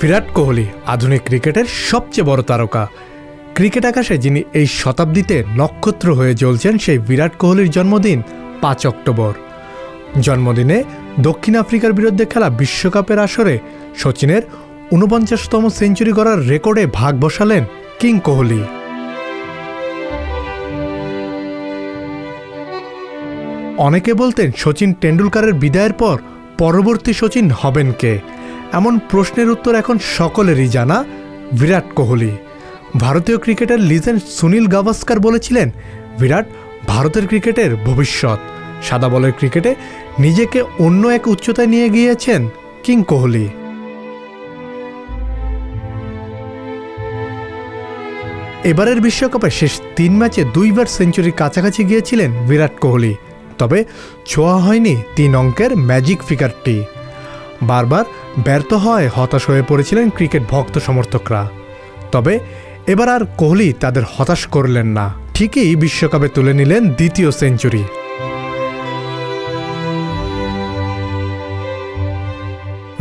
বিরাট কোহলি আধুনিক ক্রিকেটের সবচেয়ে বড় তারকা। ক্রিকেট আকাশে যিনি এই শতাব্দীতে নক্ষত্র হয়ে জ্বলছেন, সেই বিরাট কোহলির জন্মদিন ৫ অক্টোবর। জন্মদিনে দক্ষিণ আফ্রিকার বিরুদ্ধে খেলা বিশ্বকাপের আসরে সচিনের ৪৯তম সেঞ্চুরি করার রেকর্ডে ভাগ বসালেন কিং কোহলি। অনেকে বলতেন সচিন টেন্ডুলকারের বিদায়ের পর পরবর্তী সচিন হবেন কে? এমন প্রশ্নের উত্তর এখন সকলেরই জানা, বিরাট কোহলি। ভারতীয় ক্রিকেটের লিজেন্ড সুনীল গাভাস্কার বলেছিলেন, বিরাট ভারতের ক্রিকেটের ভবিষ্যৎ। সাদা বলের ক্রিকেটে নিজেকে অন্য এক উচ্চতায় নিয়ে গিয়েছেন কিং কোহলি। এবারের বিশ্বকাপে শেষ ৩ ম্যাচে ২বার সেঞ্চুরির কাছাকাছি গিয়েছিলেন বিরাট কোহলি, তবে ছোঁয়া হয়নি ৩ অঙ্কের ম্যাজিক ফিগারটি। বারবার ব্যর্থ হওয়ায় হতাশ হয়ে পড়েছিলেন ক্রিকেট ভক্ত সমর্থকরা। তবে এবার আর কোহলি তাদের হতাশ করলেন না, ঠিকই বিশ্বকাপে তুলে নিলেন দ্বিতীয় সেঞ্চুরি।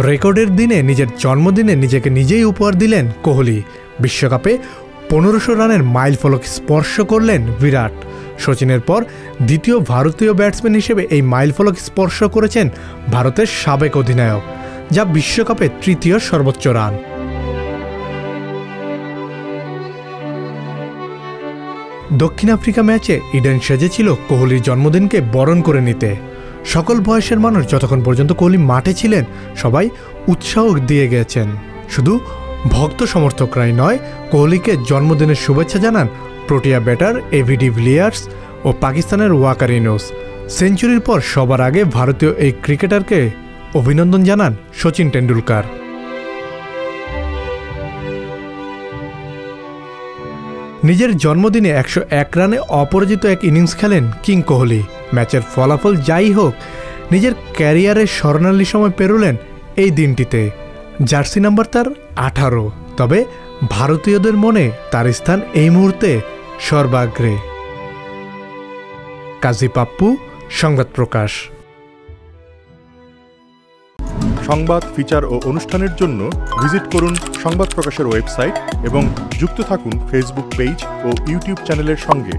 রেকর্ডের দিনে নিজের জন্মদিনে নিজেকে নিজেই উপহার দিলেন কোহলি। বিশ্বকাপে ১৫০০ রানের মাইলফলক স্পর্শ করলেন বিরাট। সচিনের পর দ্বিতীয় ভারতীয় ব্যাটসম্যান হিসেবে এই মাইলফলক স্পর্শ করেছেন ভারতের সাবেক অধিনায়ক, যা বিশ্বকাপে তৃতীয় সর্বোচ্চ রান। দক্ষিণ আফ্রিকা ম্যাচে ইডেন সেজেছিল কোহলির জন্মদিনকে বরণ করে নিতে। সকল বয়সের মানুষ যতক্ষণ পর্যন্ত কোহলি মাঠে ছিলেন সবাই উৎসাহ দিয়ে গেছেন। শুধু ভক্ত সমর্থকরাই নয়, কোহলিকে জন্মদিনের শুভেচ্ছা জানান প্রোটিয়া ব্যাটার এভি ডিভিলিয়ার্স ও পাকিস্তানের ওয়াকার ইউনুস। সেঞ্চুরির পর সবার আগে ভারতীয় এই ক্রিকেটারকে অভিনন্দন জানান সচিন টেন্ডুলকার। নিজের জন্মদিনে ১০১ রানে অপরাজিত এক ইনিংস খেলেন কিং কোহলি। ম্যাচের ফলাফল যাই হোক, নিজের ক্যারিয়ারের স্বর্ণালী সময় পেরোলেন এই দিনটিতে। জার্সি নাম্বার তার ১৮, তবে ভারতীয়দের মনে তার স্থান এই মুহূর্তে সর্বাগ্রে। কাজী পাপ্পু, সংবাদ প্রকাশ। সংবাদ, ফিচার ও অনুষ্ঠানের জন্য ভিজিট করুন সংবাদ প্রকাশের ওয়েবসাইট এবং যুক্ত থাকুন ফেসবুক পেজ ও ইউটিউব চ্যানেলের সঙ্গে।